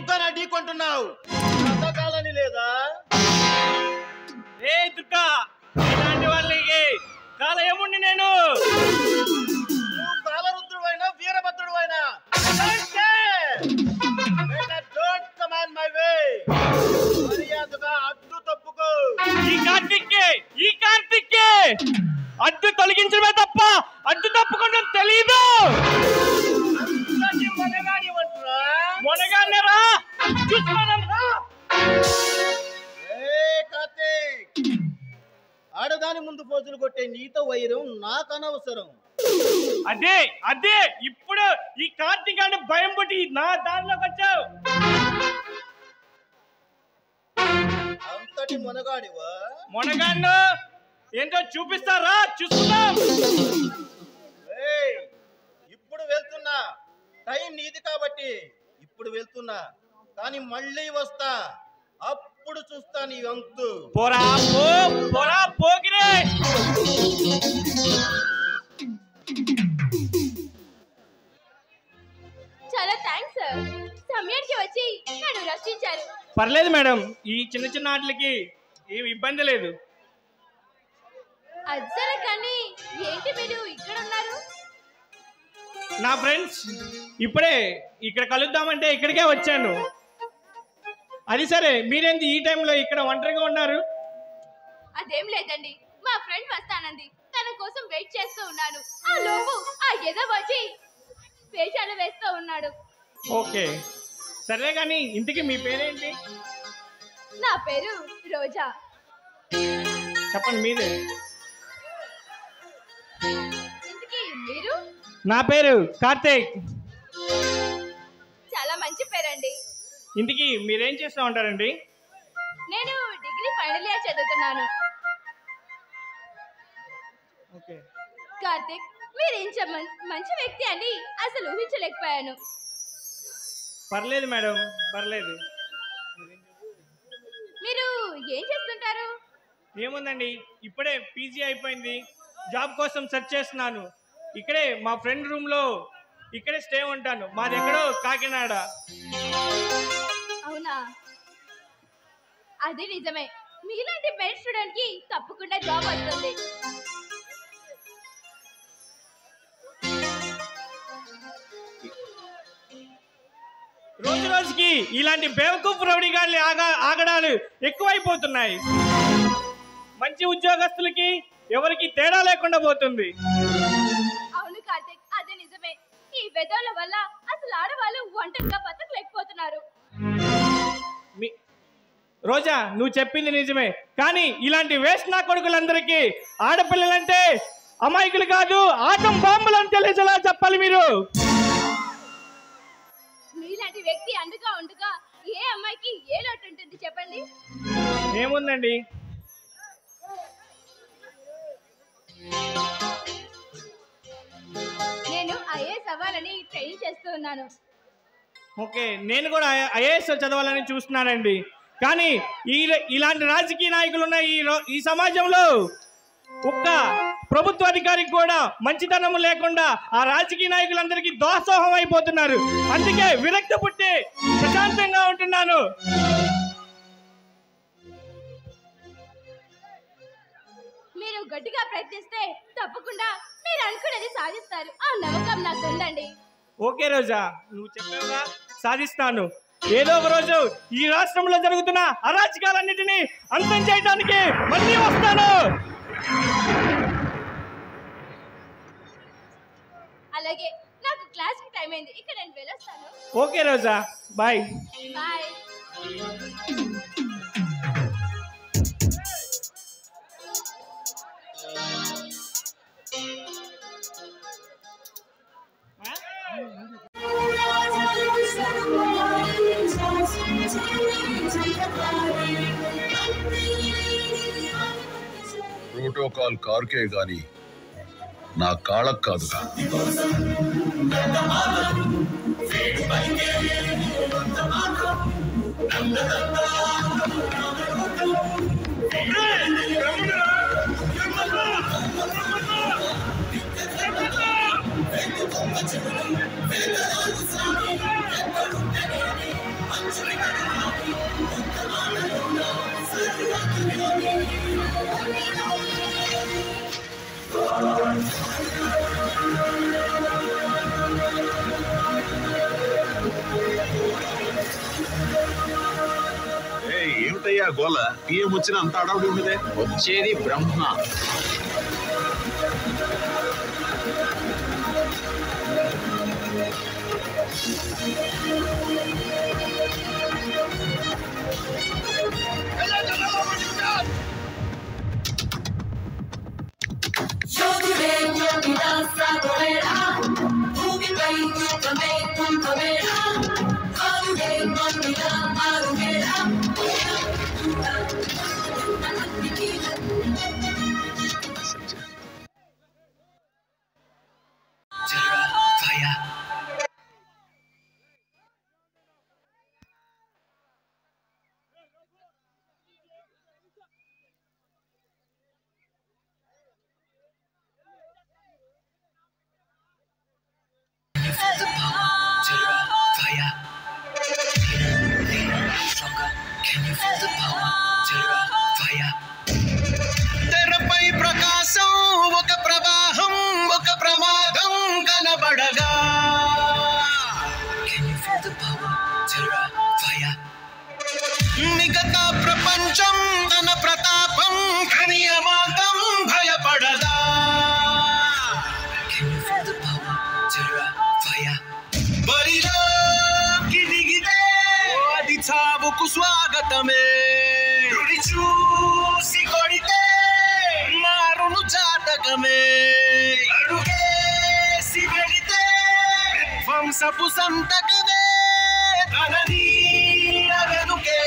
దుర్గాని ఢీకొంటున్నావు? బ్రతకాలని లేదా? ఏ దుర్గా, ఇలాంటి వాళ్ళకి కాలయముండి నేను. నువ్వు కాలరుద్రుడైనా వీరభద్రుడైనా డోంట్ కమాండ్ మై వే. మర్యాదగా అడ్డు తప్పుకో. ఈ కార్తిక్ అడ్డు తొలగించడమే తప్ప అడ్డు తప్పుకోవడం తెలీదు. మొనగానేరా చూసుకోనరా. కార్తీక్, ఆడదాని ముందు పోజులు కొట్టే నీతో వైరం నాకు అనవసరం. అదే ఇప్పుడు ఈ కార్తీక్ అంటే భయం పుట్టి నా దారిలోకి వచ్చావు. అంతటి మొనగాడివా? మొనగాన్ను ఏంటో చూపిస్తారా? చూస్తున్నాం. ఇప్పుడు వెళ్తున్నా, టైం నీది కాబట్టి ఇప్పుడు వెళ్తున్నా, కానీ మళ్ళీ వస్తా, అప్పుడు చూస్తా నీ వంతు. పోరా పోగిరే. చాలా థ్యాంక్స్ సార్, సమయానికి వచ్చి నన్ను రక్షించారు. పర్లేదు మేడం, ఈ చిన్న ఆటలకి ఏమి ఇబ్బంది లేదు. అజ్జల కానీ ఏంటి మీరు ఇక్కడ ఉన్నారు? నా ఫ్రెండ్స్ ఇప్పుడే ఇక్కడ కలుద్దామంటే ఇక్కడికే వచ్చాను. అది సరే, మీరేంది ఈ టైంలో ఇక్కడ ఒంటరిగా ఉన్నారు? అదేం లేదండి, మా ఫ్రెండ్ వస్తానంది, తన కోసం వెయిట్ చేస్తూ ఉన్నాను. ఆ లోపు ఆ ఎద వచ్చి వేషాలు వేస్తూ ఉన్నాడు. ఓకే సరే, కానీ ఇంతకీ మీ పేరేంటి? నా పేరు రోజా. చెప్పండి మీరే. ఇంతకీ మీరు? నా పేరు కార్తీక్. చాలా మంచి పేరండి. ఇంతకీ మీరేం చేస్తూ ఉంటారండి? నేను డిగ్రీ ఫైనల్ ఇయర్ చదువుతున్నాను. ఓకే. కార్తీక్, మీరు ఇంత మంచి వ్యక్తి అని అసలు ఊహించలేకపోయాను. పర్లేదు మేడం, పర్లేదు. మీరు ఏం చేస్తుంటారు? ఏముందండి, ఇప్పుడే పీజీ అయిపోయింది, జాబ్ కోసం సెర్చ్ చేస్తున్నాను. ఇక్కడే మా ఫ్రెండ్ రూమ్లో ఇక్కడే స్టే ఉంటాను. మాది ఎక్కడో కాకినాడ. అవునా? అది నిజమే, మీలాంటి మెయిన్ స్టూడెంట్ కి తప్పకుండా జాబ్ వస్తుంది. రోజుకి ఇలాంటి బేవకూఫ్ రౌడీ గాళ్ళి ఆగడాలు ఎక్కువైపోతున్నాయి. మంచి ఉద్యోగస్తులకి ఎవరికి తేడా లేకుండా పోతుంది. అవును కార్తీక్, అది నిజమే. ఈ వెదల వల్ల అసలు ఆడవాళ్ళు ఒంటరిగా బతకలేకపోతున్నారు. రోజా, నువ్వు చెప్పింది నిజమే, కానీ ఇలాంటి వేస్ట్ నా కొడుకులందరికీ ఆడపిల్లలంటే అమాయకులు కాదు, ఆటం బాంబులు అని తెలిసేలా చెప్పాలి మీరు. మీలాంటి వ్యక్తి అండగా ఉండగా ఏ అమ్మాయికి ఏ లోటు ఉంటుంది చెప్పండి? ఏముందండి, నేను ఐఏఎస్ అవ్వాలని ట్రైనింగ్ చేస్తూ ఉన్నాను. ఓకే, నేను కూడా ఐఏఎస్ చదవాలని చూస్తున్నానండి. కానీ ఇలాంటి రాజకీయ నాయకులు ఉన్న ఈ సమాజంలో ఒక్క ప్రభుత్వ అధికారికి కూడా మంచితనం లేకుండా ఆ రాజకీయ నాయకులందరికీ దోసోహం అయిపోతున్నారు. అందుకే విరక్తి పుట్టి ప్రశాంతంగా ఉంటున్నాను. మీరు గట్టిగా ప్రయత్నిస్తే తప్పకుండా మీరు అనుకున్నది సాధిస్తారు. ఆ నమ్మకం నాకు ఉందండి. ఓకే రోజా, నువ్వు చెప్పావుగా, సాధిస్తాను. ఏదో ఒక రోజు ఈ రాష్ట్రంలో జరుగుతున్న అరాచకాలన్నిటినీ అంతం చేయడానికి మళ్ళీ వస్తాను. అలాగే, నాకు క్లాస్ కి టైం అయింది, ఇక్కడ నేను వెళ్ళొస్తాను. ఓకే రోజా, బాయ్. బాయ్. ప్రోటోకాల్ కార్కే గాని నా కాళ్ళకు కాదుగా. ఏమిటయ్యా గోల? పిఎం వచ్చిన అంత అడవుడి ఉండదే. వచ్చేది బ్రహ్మ. తెరపై ప్రకాశం ఒక ప్రవాహం ఒక ప్రమాదం కనబడగా మిగతా ప్రపంచం తన ప్రతాపం కనియమాతం భయపడదా. బరిలోకి దిగితే అది చావుకు స్వాగతమే. చూసి కొడితే మారును జాతకమే. అడుగేసి వెళితే విధ్వంసపు సంతకమే. తన నీడ వెనుకే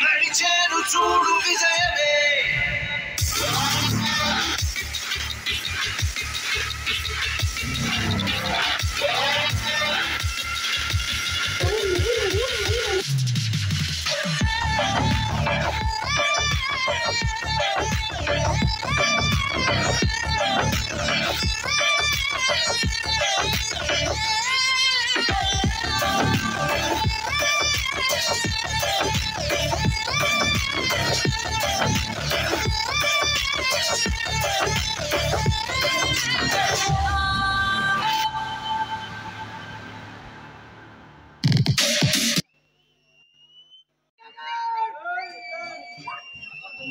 నడిచేరు చూడు విజయమే.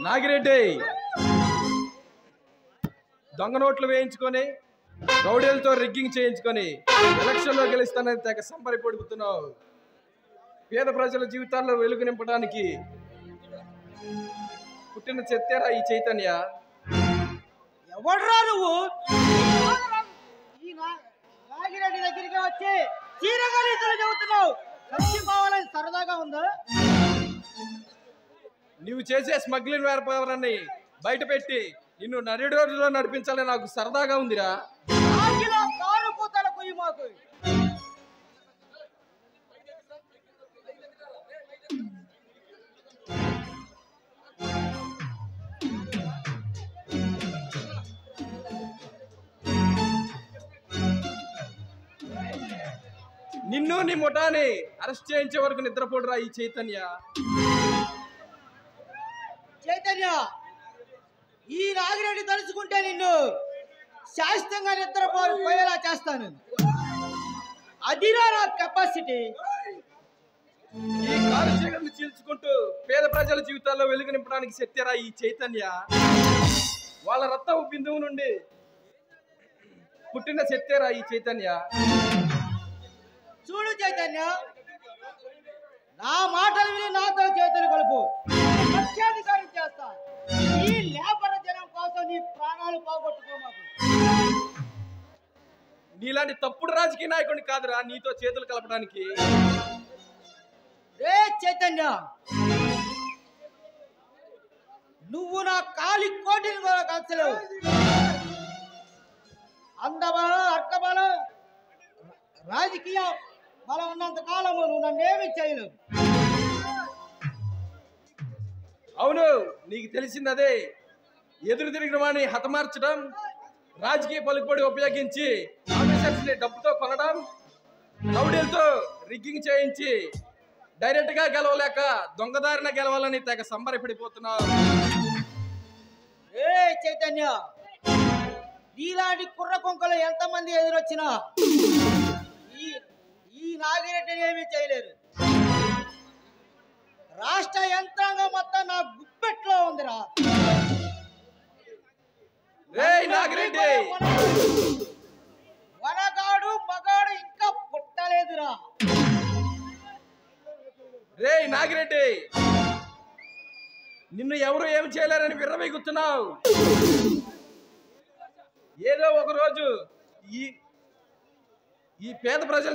నాగిరెడ్డి దొంగ నోట్లు వేయించుకొని రౌడీలతో రిగ్గింగ్ చేయించుకొని ఎలక్షన్లో గెలుస్తానని తెగ సంబరపడుతున్నావు. పేద ప్రజల జీవితాల్లో వెలుగు నింపడానికి పుట్టిన చెత్తేరా ఈ చైతన్య. ఎవడ్రా నువ్వు? ఈ నాగిరెడ్డి దగ్గరికి వచ్చి చీరగా నీతులు చెబుతున్నావు. చచ్చిపోవాలని సరదాగా ఉందా? నువ్వు చేసే స్మగ్లింగ్ వ్యాపారాన్ని బయట పెట్టి నిన్ను నడి రోజులో నడిపించాలని నాకు సరదాగా ఉందిరా. కారు కూతలకు మాకు నిన్ను నీ ముఠాని అరెస్ట్ చేయించే వరకు నిద్రపోడురా ఈ చైతన్య. చైతన్య, ఈ నాగిరెడ్డి తలుచుకుంటే నిన్ను శాశ్వతంగా నిద్రపోయేలా చేస్తాను. అదిరా నా కెపాసిటీ. ఈ కాలుష్యాలను చీల్చుకుంటూ పేద ప్రజల జీవితాల్లో వెలుగు నింపడానికి శక్తిరా ఈ చైతన్య. వాళ్ళ రక్త బిందువు నుండి పుట్టిన శక్తిరా ఈ చైతన్య. చూడు చైతన్య, నా మాటలు విని నాతో చేతులు కలుపు. లక్ష్యాధికారం చేస్తా. ఈ లేబర్ జనం కోసం నీ ప్రాణాలు పోగొట్టుకోమాకు. నీలాంటి తప్పుడు రాజకీయ నాయకుడిని కాదురా నీతో చేతులు కలపడానికి. ఏ చైతన్య, నువ్వు నా కాలి కోటిని కూడా కంచలేవు. అందబలం అర్కబలం రాజకీయ బలం ఉన్నంత కాలము నువ్వు నన్నేమి చేయలేవు. అవును, నీకు తెలిసిందదే. ఎదురు తిరిగిన వాడిని హతమార్చడం, రాజకీయ పలుకుబడి ఉపయోగించి ఆఫీసర్స్ ని డబ్బుతో కొనడం, రౌడీలతో రిగ్గింగ్ చేయించి డైరెక్ట్ గా గెలవలేక దొంగదారిన గెలవాలని తెగ సంబరపడిపోతున్నావు. ఏ చైతన్య, నీలాంటి కుర్ర కొంకలు ఎంతమంది ఎదురొచ్చినా ఈ నాగిరెడ్డిని ఏమీ చేయలేరు. రాష్ట్ర యంత్రాంగం మొత్తం నాగిరెడ్డి వనగాడు మగాడు ఇంకా పుట్టలేదురా. నాగిరెడ్డి నిన్ను ఎవరు ఏమి చేయలేరని విర్రవీగుతున్నావు. ఏదో ఒక రోజు ఈ పేద ప్రజల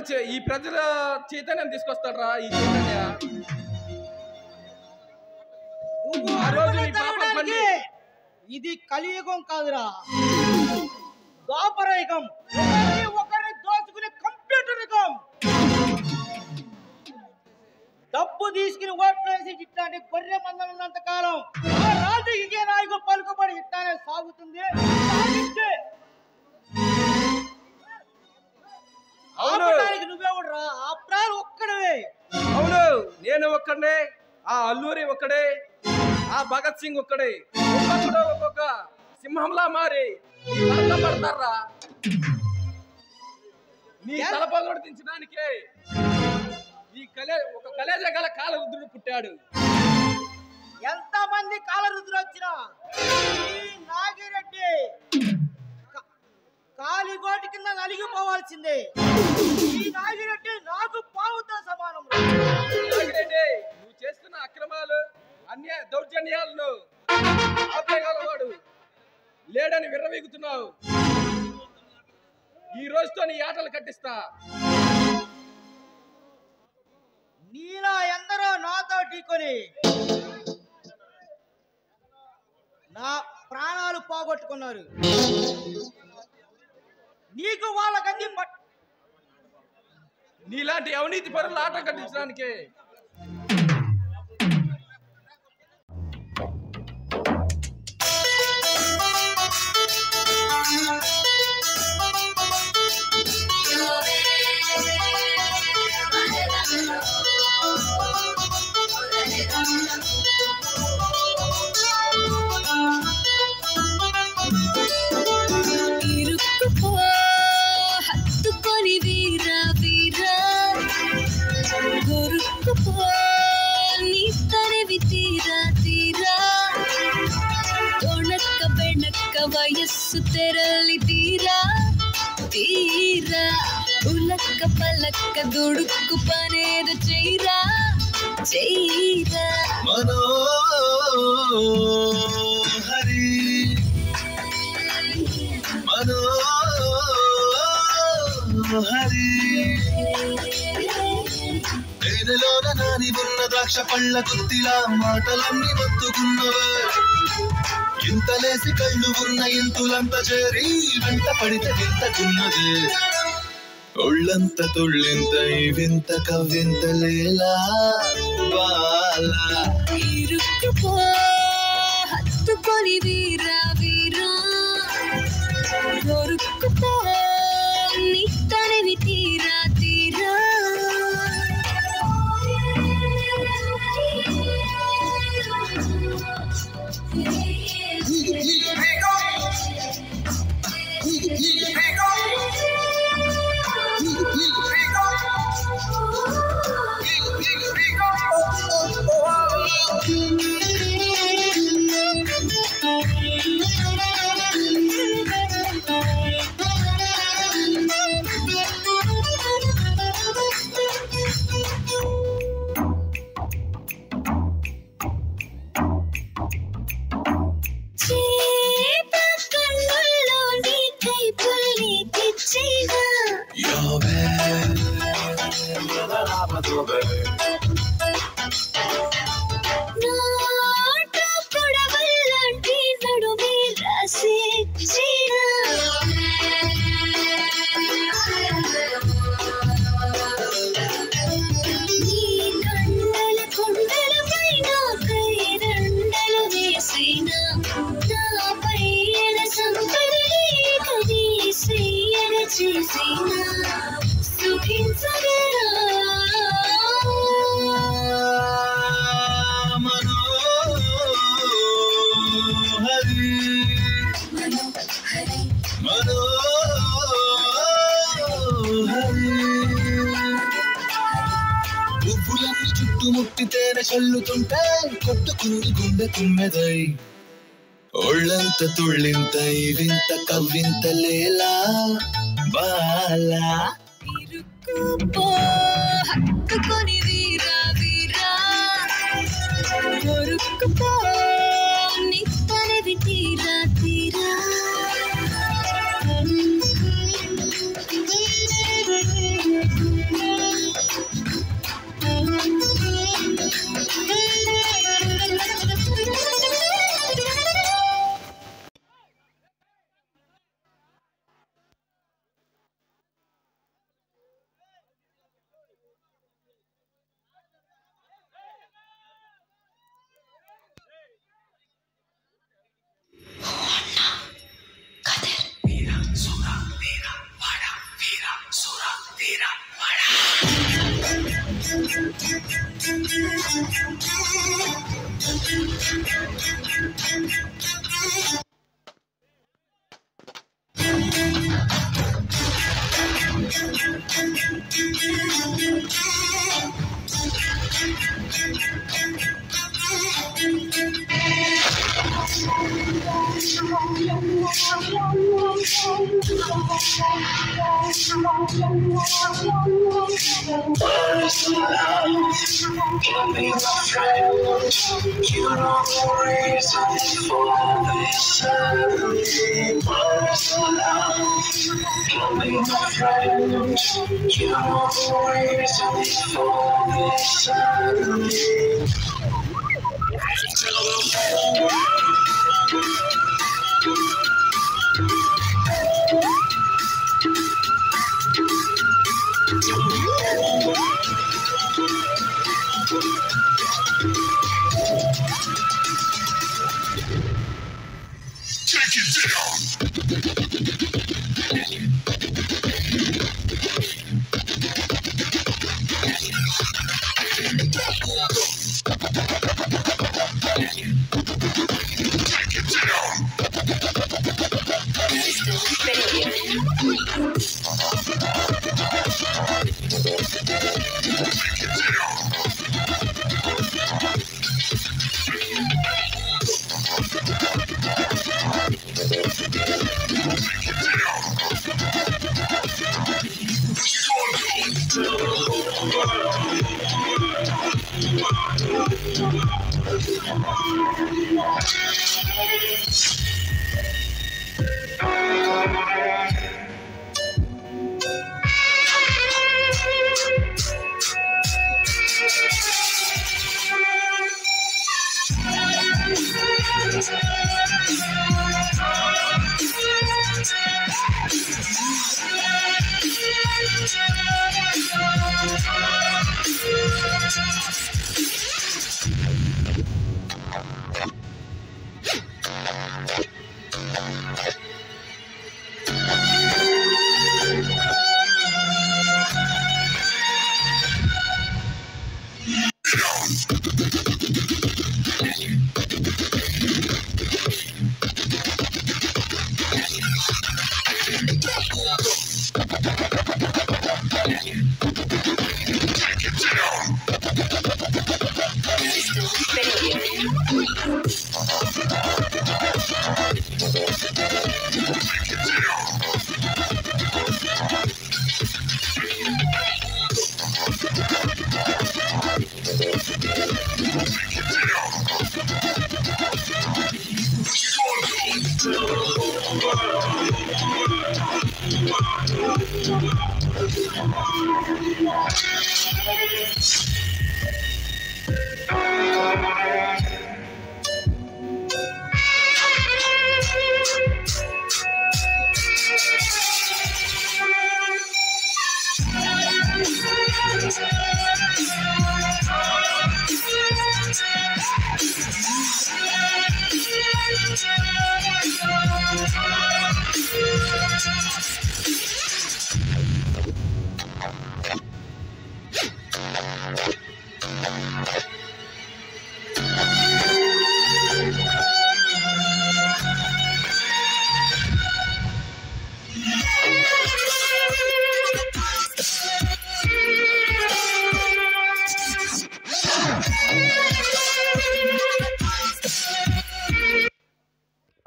చైతన్యం తీసుకొస్తాడరా ఈ చైతన్య. ఇది కలియుగం కాదురా, ద్వాపర యుగం. ఒకరిని దోచుకునే కంప్యూటర్ యుగం. డబ్బు తీసుకుని ఓట్లు వేసి ఇట్లాంటి గొర్రె మందలు ఉన్నంత కాలం ఆ రాజకీయ నాయకుడు పలుకుబడి ఇట్లానే సాగుతుంది. నువ్వెవడరా? ఆ ప్రాణం ఒక్కడవే. అవును, నేను ఒక్కడే, ఆ అల్లూరి ఒక్కడే, ఆ భగత్ సింగ్ ఒక్కడే. ఒక్కొక్క సింహంలా మారి పడతారా నీ తలపగొడు దించడానికే ఒక కలేజ గల కాలరుద్రుడు పుట్టాడు. ఎంత మంది కాలరుద్రులు వచ్చినా ఈ నాగిరెడ్డి కాలిగోటి కింద నలిగిపోవాల్సిందే. ఈ నాగిరెడ్డి నాకు పావుతో సమానం. నాగిరెడ్డి నువ్వు చేస్తున్న అక్రమాలు దౌర్జన్యాలను ఆపేయగలవాడు లేడని విర్రవీగుతున్నావు. ఈ రోజుతో నీ ఆటలు కట్టిస్తా. నీలా ఎందరో నాతో ఢీకొని నా ప్రాణాలు పోగొట్టుకున్నారు. నీకు వాళ్ళకన్నీ నీలాంటి అవినీతి పరులు ఆట కట్టించడానికే. హత్తుకొని వీరా వీరా దొరుకుపో నీ తరివి తీరా తీరా తొణక్క బెణక్క వయస్సు తెరలి తీరా తీరా ఉలక్క పలక్క దుడుక్కు పనేద చెయ్యరా చెయ్యరా మనోహరి మనోహరి తేనెలోన నాని ఉన్న ద్రాక్ష పళ్ళ గుత్తిలా మాటలన్నీ మత్తుకున్నవే. ఇంతలేసి కళ్ళు ఉన్న ఇంతులంతా చేరి వెంట పడితే వింతకున్నదే. ఒళ్ళంత తుళ్ళింత వింత కవ్వింత లేలా బాలా ఇరుక్కుపో హత్తుకొని వీరా వీరా దొరుకుపో నీ తరివి తీరా తీరా పువ్వులన్నీ చుట్టుముట్టితేనే చల్లుతుంటే కొట్టుకుంది గుండె తుమ్మెదై. ఒళ్ళంత తుళ్ళింత ఇవింత కవ్వింత లేలా బాలా ఇరుక్కుపో హత్తుకొని వీరా వీరా దొరుక్కుపో నీ పనివి తీరా తీరా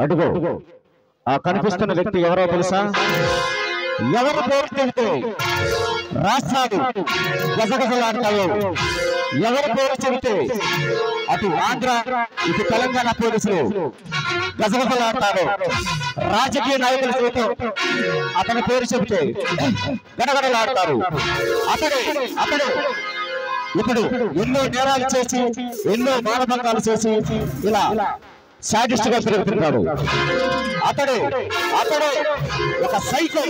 అడుగు ఆ కనిపిస్తున్న వ్యక్తి ఎవరో తెలుసా? ఎవరు పేరు చెబితే రాష్ట్రాలు గజగజలాడతాయో, ఎవరి పేరు చెబితే అటు ఆంధ్ర ఇటు తెలంగాణ పోలీసులు గజగజలాడతారు, రాజకీయ నాయకులు సైతం అతని పేరు చెబితే గడగడలాడతారు. అతడు ఇప్పుడు ఎన్నో నేరాలు చేసి ఎన్నో మానభంగాలు చేసి ఇలా సాడిస్ట్ గా పెరుగుతున్నాడు. అతడు ఒక సైకో.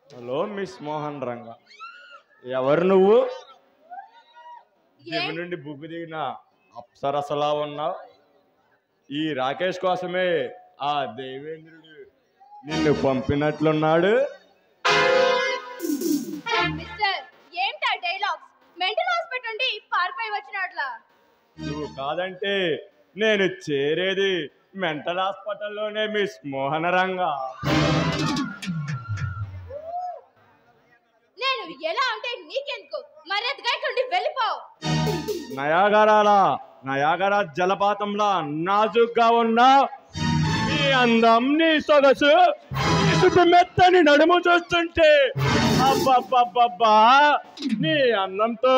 హలో మిస్ మోహన్ రంగ, ఎవరు నువ్వు? దిగు నుండి బుగ్గు దిగిన అప్సరసలా ఉన్నావు. ఈ రాకేష్ కోసమే ఆ దేవేంద్రుడు నిన్ను పంపినట్లున్నాడు. మిస్టర్, ఏంటా డైలాగ్స్? మెంటల్ హాస్పిటల్ నుండి పారిపోయి వచ్చినట్లా? నువ్వు కాదంటే నేను చేరేది మెంటల్ హాస్పిటల్లోనే మిస్ మోహన రంగ. నేను ఎలా అంటే నీకెందుకు? మర్యాదగా ఇక్కడ నుండి వెళ్ళిపో. నయాగరా జలపాతంలా నాజుగ్గా ఉన్నా నీ అందం, నీ సొగసు, నీ చుట్టు మెత్తని నడుము చూస్తుంటే అబ్బబ్బబ్బబ్బా, నీ అందంతో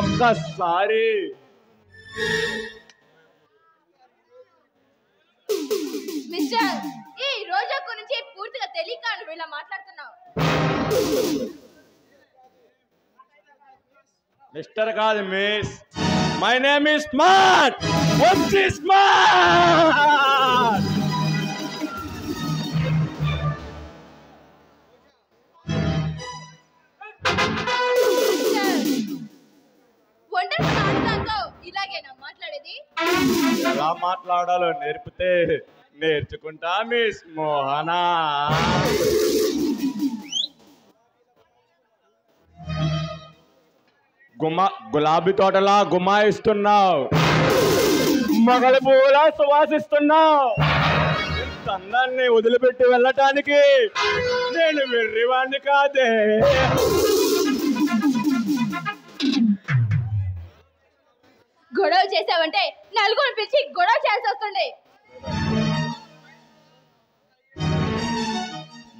ఒక్కసారి మిస్టర్, ఈ రోజా గురించి పూర్తిగా తెలియక నువ్వు ఇలా మాట్లాడుతున్నావు. మిస్టర్ కాదు miss, my name is smart. వచ్చి స్మార్ట్. ఒంటరి ఆడదాంతో ఇలాగేనా మాట్లాడేది? ఎలా మాట్లాడాలో నేర్చుకుంటా మిస్ మోహనా. గులాబీ తోటలా గుమాయిస్తున్నావు, మొగలి పూలా సువాసిస్తున్నావు. అందాన్ని వదిలిపెట్టి వెళ్ళటానికి నేను వెర్రివాణ్ణి కాదే. గొడవ చేసావంటే నలుగురు పిలిచి గొడవ చేయాల్సి వస్తుంది.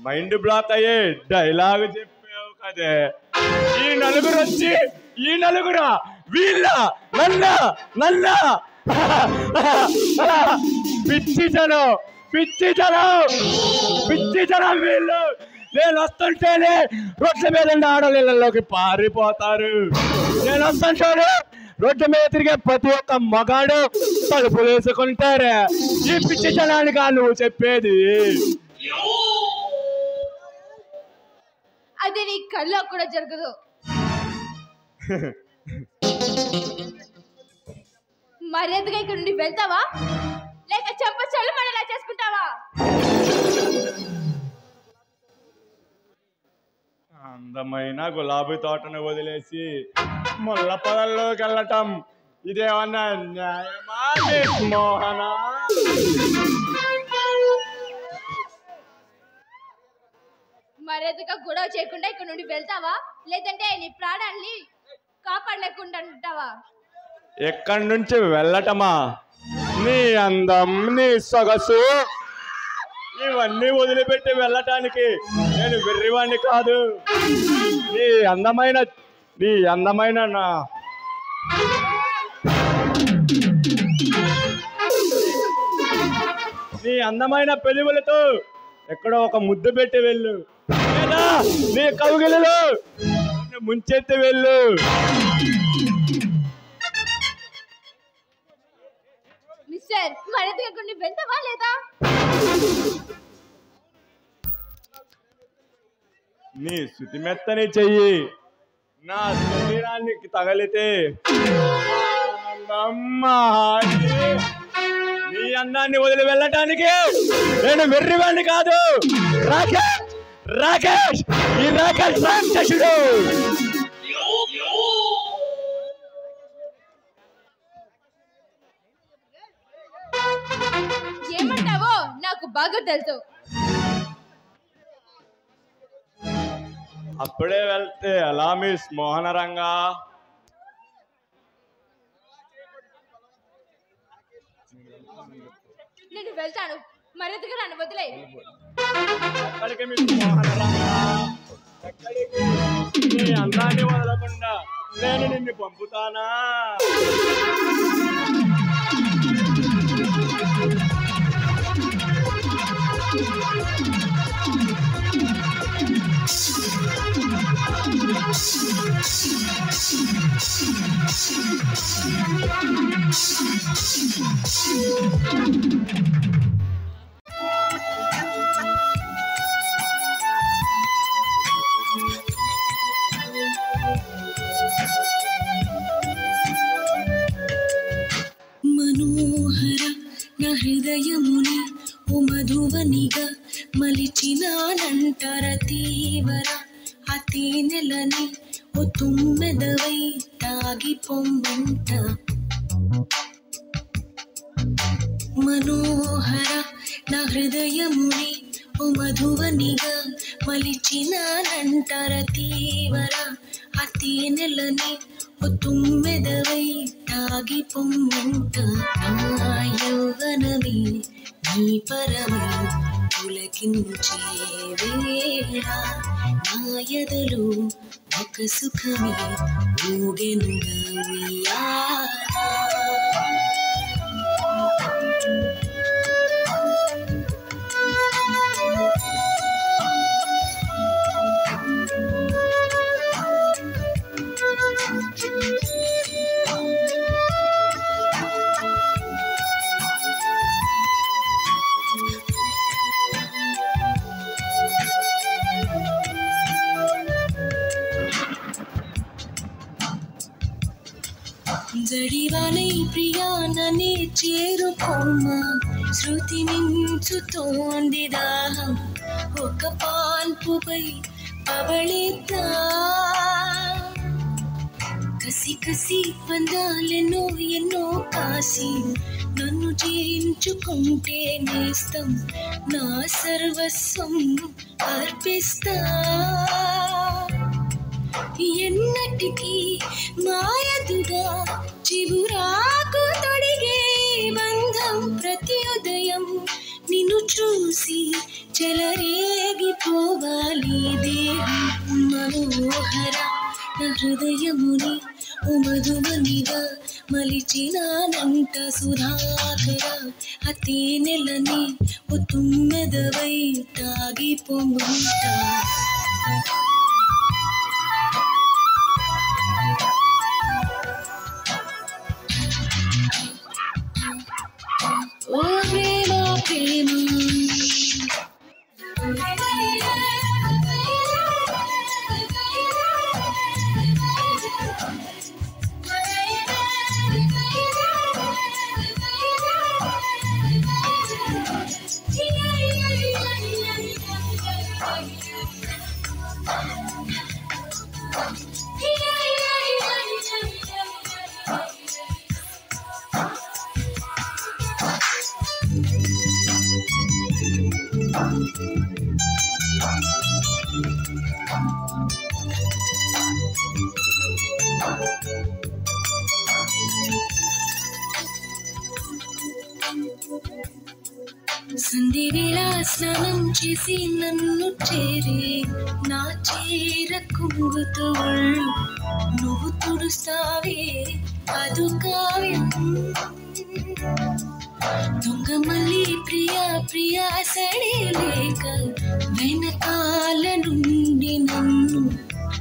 మైండ్ బ్లాక్ అయ్యే డైలాగ్ చెప్పావు కదే. ఈ నలుగురా వీళ్ళ నన్న పిచ్చి జనం వీళ్ళు. నేను వస్తుంటేనే రోడ్ల మీద ఆడలిళ్ళలోకి పారిపోతారు. నేను వస్తుంటాను, రోడ్డు మీద తిరిగే ప్రతి ఒక్క మగాడు తలుపులు వేసుకుంటారు. ఈ పిచ్చి జనానిగా నువ్వు చెప్పేది? అది నీ కళ్ళలో కూడా జరగదు. మర్యాదగా ఇక్కడ నుండి వెళ్తావా, లేక చెంపచల్లు మనలా చేసుకుంటావా? అందమైన గులాబీ తోటను వదిలేసి ముళ్ళ పొదల్లోకి వెళ్ళటం ఇదేమన్నా న్యాయమా మిస్ మోహనా? మరి మర్యాదగా గొడవ చేయకుండా ఇక్కడ నుండి వెళ్తావా, లేదంటే నీ ప్రాణాన్ని కాపాడలేకుండా ఉంటావా? ఎక్కడి నుంచి వెళ్ళటమా? నీ అందం, నీ సొగసు ఇవన్నీ వదిలిపెట్టి వెళ్ళటానికి నేను వెర్రివాణ్ణి కాదు. నీ అందమైన పెదవులతో ఎక్కడో ఒక ముద్దు పెట్టి వెళ్ళు, లేదా నీ కౌగిలిలో ముంచెత్తి వెళ్ళు. మిస్టర్, మర్యాదగా కొన్ని వెళ్తావా లేదా? నీ శుతిమెత్తని చెయ్యి నా శరీరానికి తగిలితే నీ అందాన్ని వదిలి వెళ్ళటానికి నేను వెర్రివాణ్ణి కాదు. రాకేష్ ఈ రాకేష్ రాక్షసుడు. ఏమంటావో నాకు బాగా తెలుసు. అప్పుడే వెళ్తే ఎలా మిస్ మోహనరంగా? నేను వెళ్తాను, మర్యాదగా నన్ను వదిలే. ఎక్కడికి మిస్ మోహనరంగా? ఎక్కడికి? నీ అందాన్ని వదలకుండా నేను నిన్ను పంపుతానా? మనోహర నా హృదయముని ఓ మధువనిగా మలిచినానంటర తీవర ఆ తేనెలని ఓ తుమ్మెదవై తాగి పొమ్మంట. మనోహర నా హృదయముని ఓ మధువనిగా మలిచినానంటర తీవర ఆ తేనెలని ఓ తుమ్మెదవై తాగి పొమ్మంట. నా యౌవనమే నీ పరమే పులకించే వేళ నా ఎదలో ఒక సుఖమే ఊగెనుగా ఉయ్యాలా. జడివానై ప్రియాననే చేరుకోమా, శృతి మించుతోంది దాహం ఒక పాన్పుపై పవళిద్దా. కసి కసి పందాలెన్నో ఎన్నో కాసి నన్ను జయించుకుంటే నేస్తం నా సర్వస్వం అర్పిస్తా. ఎన్నటికీ మాయదుగా చివురాకు తొడిగే బంధం ప్రతి ఉదయం నిన్ను చూసి చెలరేగిపోవాలి దేహం. మనోహర నా హృదయముని ఓ మధువనిగా మలిచినానంట సుధాకర ఆ తేనెలని ఓ తుమ్మెదవై తాగిపోమంట. ఓ ప్రేమ ప్రేమ సంధివేళ స్నానం చేసి నన్ను చేరే నా చీర కుంగుతో ఒళ్ళు నువ్వు తుడుస్తావే అదు కావ్యం దొంగ మళ్ళీ ప్రియా ప్రియా సడేలేక వెనకాల నుండి నన్ను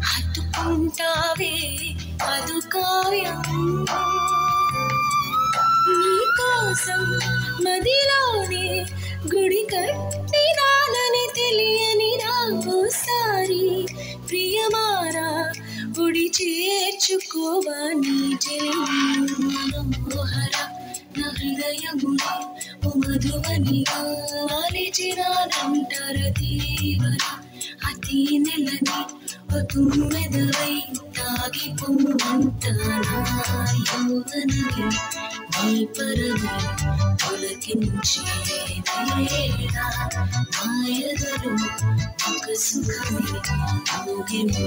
హత్తుకుంటావే అదు కావ్యం నీకోసం మదిలోనే గుడి కట్టినానని తెలియని రాసారి ప్రియమారా గుడి చేర్చుకోవా నీ మనోహర నా హృదయముని ఓ మధువనిగా ఆలిచినానంటార తీవర అతి నెలని ఓ తుమ్మెదవై తాగిపోమంటానా యౌవనని నీ పరమే తొలగించే వేళ మాయదలు ఒక సుఖమే ముగింపు